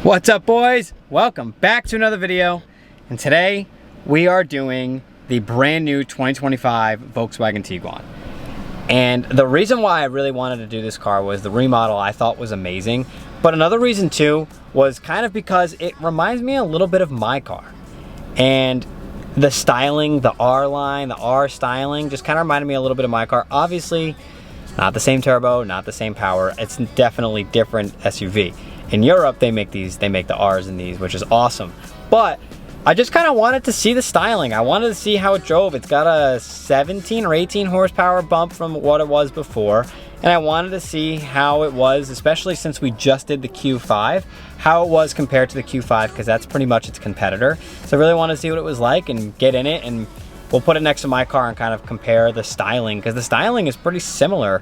What's up, boys? Welcome back to another video, and today we are doing the brand new 2025 Volkswagen Tiguan. And the reason why I really wanted to do this car was the remodel I thought was amazing, but another reason too was kind of because it reminds me a little bit of my car. And the styling, the R line, the R styling just kind of reminded me a little bit of my car. Obviously, not the same turbo, not the same power. It's definitely different SUV. In Europe, they make the R's in these, which is awesome. But I just kind of wanted to see the styling. I wanted to see how it drove. It's got a 17 or 18 horsepower bump from what it was before. And I wanted to see how it was, especially since we just did the Q5, how it was compared to the Q5, because that's pretty much its competitor. So I really want to see what it was like and get in it, and we'll put it next to my car and kind of compare the styling, because the styling is pretty similar,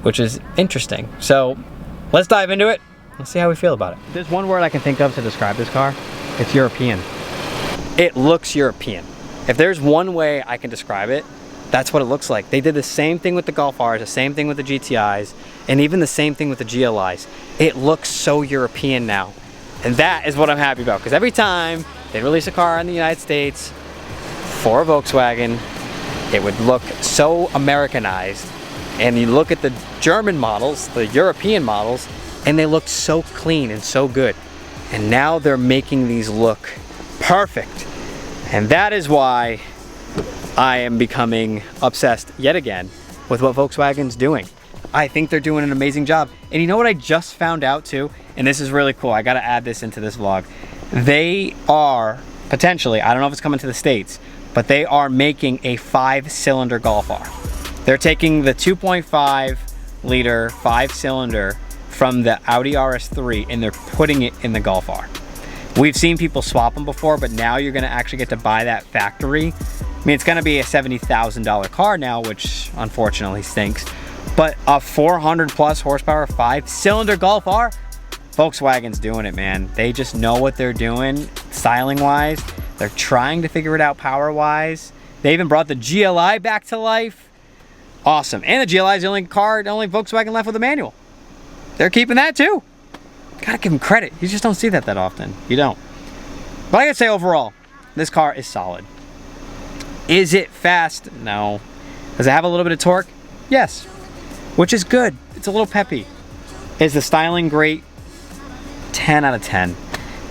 which is interesting. So let's dive into it. Let's see how we feel about it. There's one word I can think of to describe this car. It's European. It looks European. If there's one way I can describe it, that's what it looks like. They did the same thing with the Golf Rs, the same thing with the GTIs, and even the same thing with the GLIs. It looks so European now. And that is what I'm happy about, because every time they release a car in the United States for a Volkswagen, it would look so Americanized. And you look at the German models, the European models, and they looked so clean and so good. And now they're making these look perfect. And that is why I am becoming obsessed yet again with what Volkswagen's doing. I think they're doing an amazing job. And you know what I just found out too? And this is really cool. I gotta add this into this vlog. They are potentially, I don't know if it's coming to the States, but they are making a 5-cylinder Golf R. They're taking the 2.5 liter 5-cylinder from the Audi RS3 and they're putting it in the Golf R. We've seen people swap them before, but now you're gonna actually get to buy that factory. I mean, it's gonna be a $70,000 car now, which unfortunately stinks, but a 400 plus horsepower 5-cylinder Golf R, Volkswagen's doing it, man. They just know what they're doing styling wise. They're trying to figure it out power wise. They even brought the GLI back to life. Awesome. And the GLI is the only Volkswagen left with a manual. They're keeping that too. Gotta give them credit. You just don't see that often. You don't. But I gotta say, overall, this car is solid. Is it fast? No. Does it have a little bit of torque? Yes. Which is good. It's a little peppy. Is the styling great? 10 out of 10.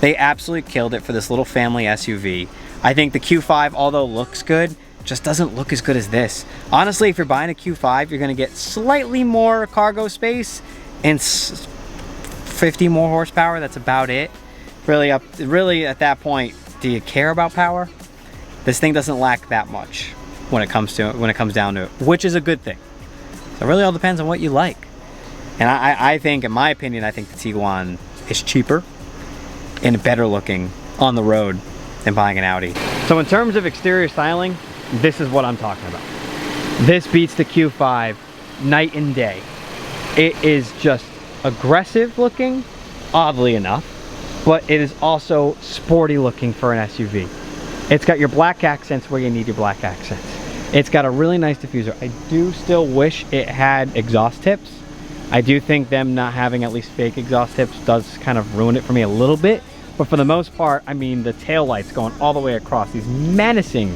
They absolutely killed it for this little family SUV. I think the Q5, although looks good, just doesn't look as good as this. Honestly, if you're buying a Q5, you're gonna get slightly more cargo space and 50 more horsepower. That's about it. Really at that point, do you care about power? This thing doesn't lack that much when it comes down to it, which is a good thing. So it really all depends on what you like. And I think, in my opinion, I think the Tiguan is cheaper and better looking on the road than buying an Audi. So in terms of exterior styling, this is what I'm talking about. This beats the Q5 night and day. It is just aggressive looking, oddly enough, but it is also sporty looking for an SUV. It's got your black accents where you need your black accents. It's got a really nice diffuser. I do still wish it had exhaust tips. I do think them not having at least fake exhaust tips does kind of ruin it for me a little bit. But for the most part, I mean, the tail lights going all the way across, these menacing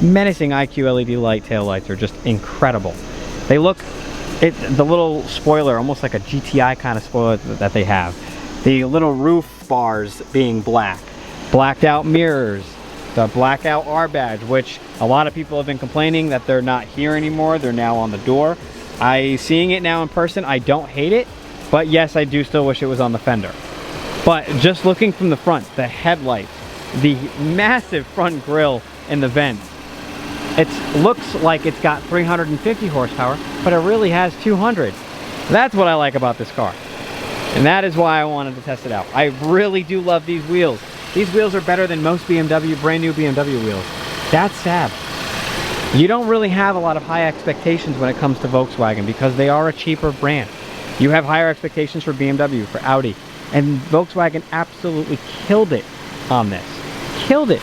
IQ LED light tail lights are just incredible. They look, the little spoiler, almost like a GTI kind of spoiler that they have. The little roof bars being black. Blacked out mirrors. The blackout R badge, which a lot of people have been complaining that they're not here anymore. They're now on the door. Seeing it now in person, I don't hate it. But yes, I do still wish it was on the fender. But just looking from the front, the headlights, the massive front grille and the vents, it looks like it's got 350 horsepower, but it really has 200. That's what I like about this car. And that is why I wanted to test it out. I really do love these wheels. These wheels are better than most brand new BMW wheels. That's sad. You don't really have a lot of high expectations when it comes to Volkswagen because they are a cheaper brand. You have higher expectations for BMW, for Audi, and Volkswagen absolutely killed it on this. Killed it.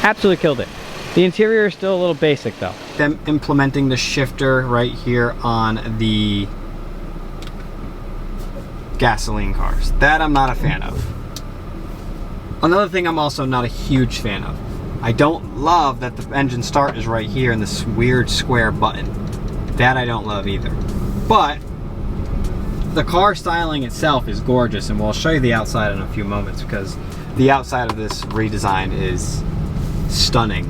Absolutely killed it. The interior is still a little basic though. Them implementing the shifter right here on the gasoline cars. That I'm not a fan of. Another thing I'm also not a huge fan of. I don't love that the engine start is right here in this weird square button. That I don't love either. But the car styling itself is gorgeous, and we'll show you the outside in a few moments because the outside of this redesign is stunning.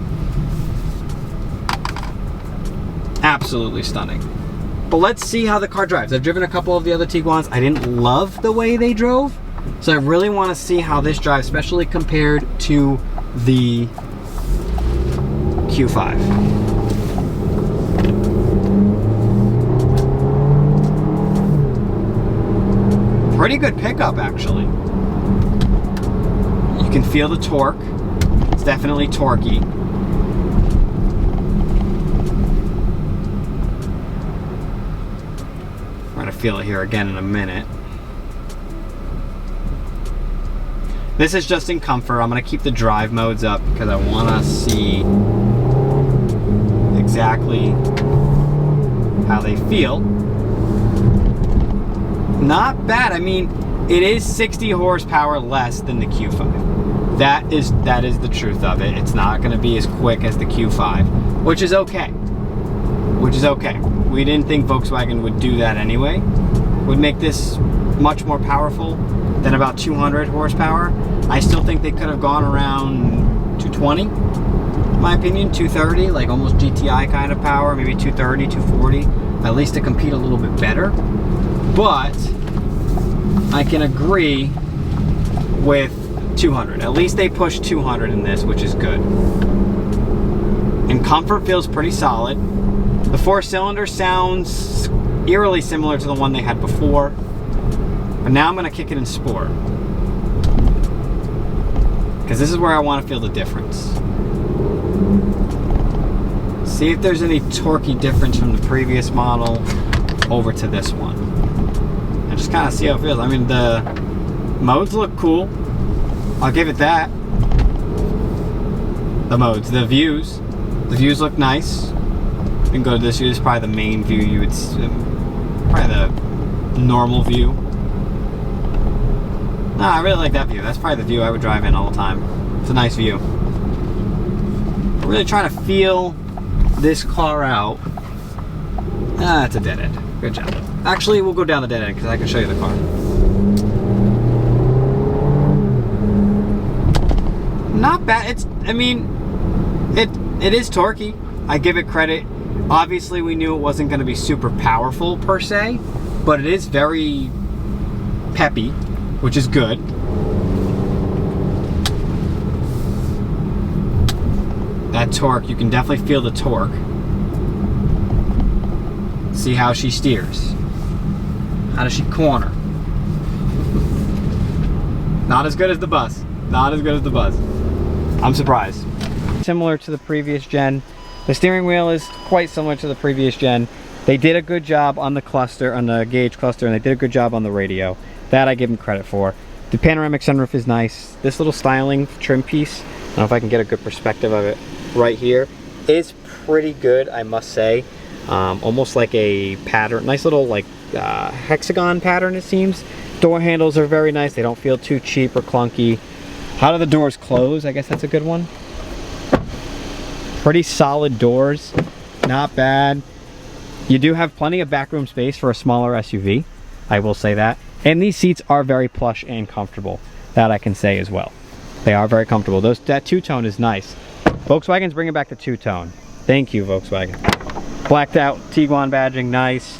Absolutely stunning. But let's see how the car drives. I've driven a couple of the other Tiguans. I didn't love the way they drove, so I really want to see how this drives, especially compared to the Q5. Pretty good pickup, actually. You can feel the torque. It's definitely torquey. I'm gonna feel it here again in a minute. This is just in comfort. I'm gonna keep the drive modes up because I wanna see exactly how they feel. Not bad. I mean, it is 60 horsepower less than the Q5. That is the truth of it. It's not going to be as quick as the Q5, which is okay. Which is okay. We didn't think Volkswagen would do that anyway. Would make this much more powerful than about 200 horsepower. I still think they could have gone around 220, in my opinion, 230, like almost GTI kind of power, maybe 230, 240, at least to compete a little bit better. But I can agree with 200. At least they pushed 200 in this, which is good. And comfort feels pretty solid. The 4-cylinder sounds eerily similar to the one they had before. But now I'm going to kick it in sport, because this is where I want to feel the difference. See if there's any torquey difference from the previous model over to this one. And just kind of see how it feels. I mean, the modes look cool. I'll give it that. The modes, the views look nice. You can go to this view. This is probably the main view. You would probably the normal view. Nah, I really like that view. That's probably the view I would drive in all the time. It's a nice view. I'm really trying to feel this car out. Ah, it's a dead end. Good job. Actually, we'll go down the dead end because I can show you the car. Not bad. It is torquey. I give it credit. Obviously, we knew it wasn't going to be super powerful per se, but it is very peppy, which is good. That torque, you can definitely feel the torque. See how she steers. How does she corner? Not as good as the Buzz. Not as good as the Buzz. I'm surprised. Similar to the previous gen. The steering wheel is quite similar to the previous gen. They did a good job on the cluster, on the gauge cluster, and they did a good job on the radio. That I give them credit for. The panoramic sunroof is nice. This little styling trim piece, I don't know if I can get a good perspective of it right here, is pretty good, I must say. Almost like a pattern, nice little like hexagon pattern it seems. Door handles are very nice. They don't feel too cheap or clunky. How do the doors close? I guess that's a good one. Pretty solid doors, not bad. You do have plenty of backroom space for a smaller SUV, I will say that. And these seats are very plush and comfortable. That I can say as well. They are very comfortable. That two-tone is nice. Volkswagen's bringing back the two-tone. Thank you, Volkswagen. Blacked out Tiguan badging, nice.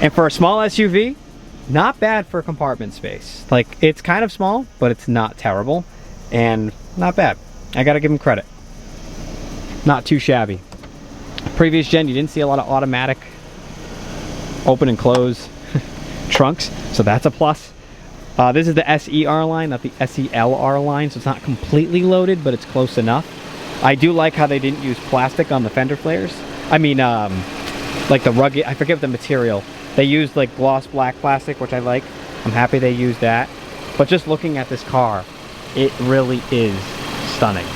And for a small SUV, not bad for compartment space. Like, it's kind of small, but it's not terrible. And not bad. I gotta give them credit. Not too shabby. Previous gen, you didn't see a lot of automatic open and close trunks, so that's a plus. This is the SER line, not the SELR line, so it's not completely loaded, but it's close enough. I do like how they didn't use plastic on the fender flares. I mean, like the rugged, I forget the material. They used like gloss black plastic, which I like. I'm happy they used that. But just looking at this car, it really is stunning.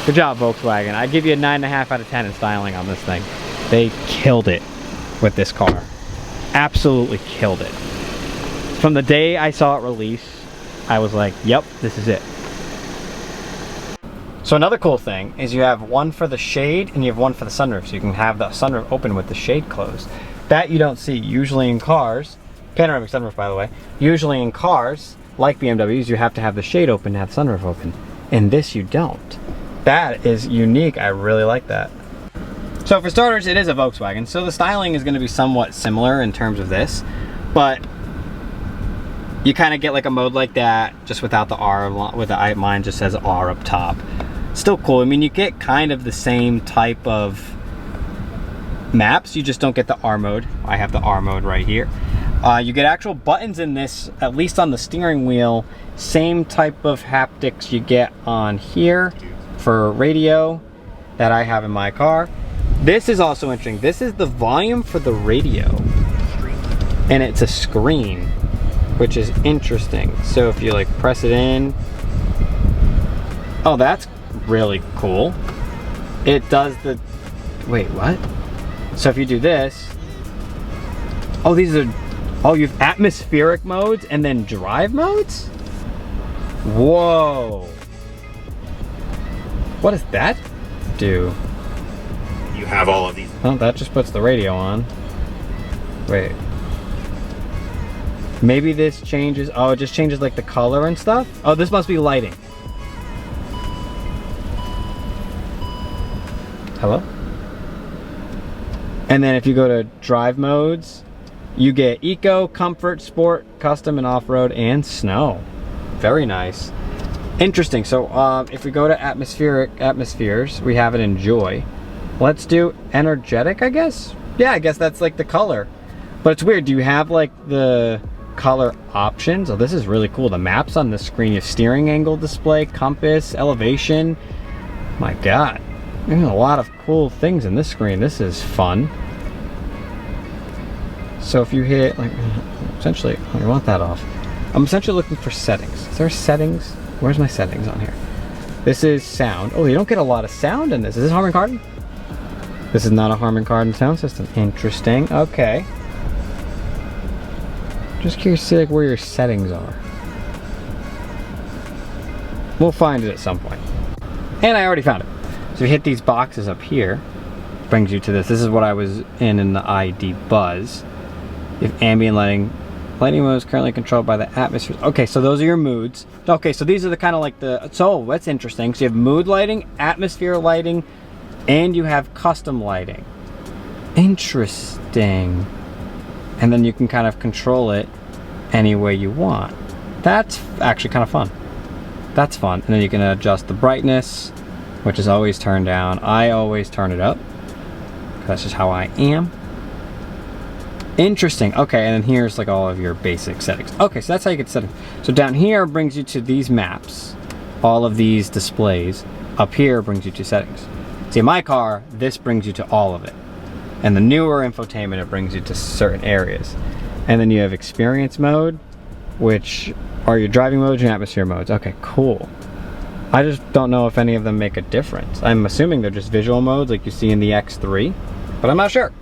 Good job, Volkswagen. I give you a 9.5 out of 10 in styling on this thing. They killed it with this car. Absolutely killed it. From the day I saw it release, I was like, yep, this is it. So another cool thing is you have one for the shade and you have one for the sunroof. So you can have the sunroof open with the shade closed. That you don't see usually in cars. Panoramic sunroof, by the way. Usually in cars, like BMWs, you have to have the shade open to have the sunroof open. In this, you don't. That is unique. I really like that. So for starters, it is a Volkswagen. So the styling is going to be somewhat similar in terms of this. But you kind of get like a mode like that, just without the R, with the mine just says R up top. Still cool. I mean, you get kind of the same type of maps, you just don't get the R mode. I have the R mode right here. You get actual buttons in this, at least on the steering wheel. Same type of haptics you get on here for radio that I have in my car. This is also interesting. This is the volume for the radio. And it's a screen, which is interesting. So if you like press it in, oh, that's really cool. It does the, wait, what? So if you do this, oh, these are, oh, you have atmospheric modes and then drive modes? Whoa. What does that do? You have all of these. Oh, that just puts the radio on. Wait. Maybe this changes, oh, it just changes like the color and stuff? Oh, this must be lighting. Hello? And then if you go to drive modes, you get eco, comfort, sport, custom, and off-road, and snow. Very nice. Interesting. So if we go to atmospheres, we have it in joy. Let's do energetic, I guess? Yeah, I guess that's like the color. But it's weird. Do you have like the color options? Oh, this is really cool. The maps on the screen. You have steering angle display, compass, elevation. My God. There's a lot of cool things in this screen. This is fun. So if you hit, like, essentially, I want that off. I'm essentially looking for settings. Is there settings? Where's my settings on here? This is sound. Oh, you don't get a lot of sound in this. Is this Harman Kardon? This is not a Harman Kardon sound system. Interesting. Okay. Just curious to see like where your settings are. We'll find it at some point. And I already found it. So you hit these boxes up here, brings you to this. This is what I was in the ID Buzz. You have ambient lighting. Lighting mode is currently controlled by the atmosphere. Okay, so those are your moods. Okay, so these are the kind of like the, so that's interesting. So you have mood lighting, atmosphere lighting, and you have custom lighting. Interesting. And then you can kind of control it any way you want. That's actually kind of fun. That's fun. And then you can adjust the brightness, which is always turned down. I always turn it up. That's just how I am. Interesting. Okay, and then here's like all of your basic settings. Okay, so that's how you get settings. So down here brings you to these maps, all of these displays. Up here brings you to settings. See, in my car, this brings you to all of it. And the newer infotainment, it brings you to certain areas. And then you have experience mode, which are your driving modes and atmosphere modes. Okay, cool. I just don't know if any of them make a difference. I'm assuming they're just visual modes like you see in the X3, but I'm not sure.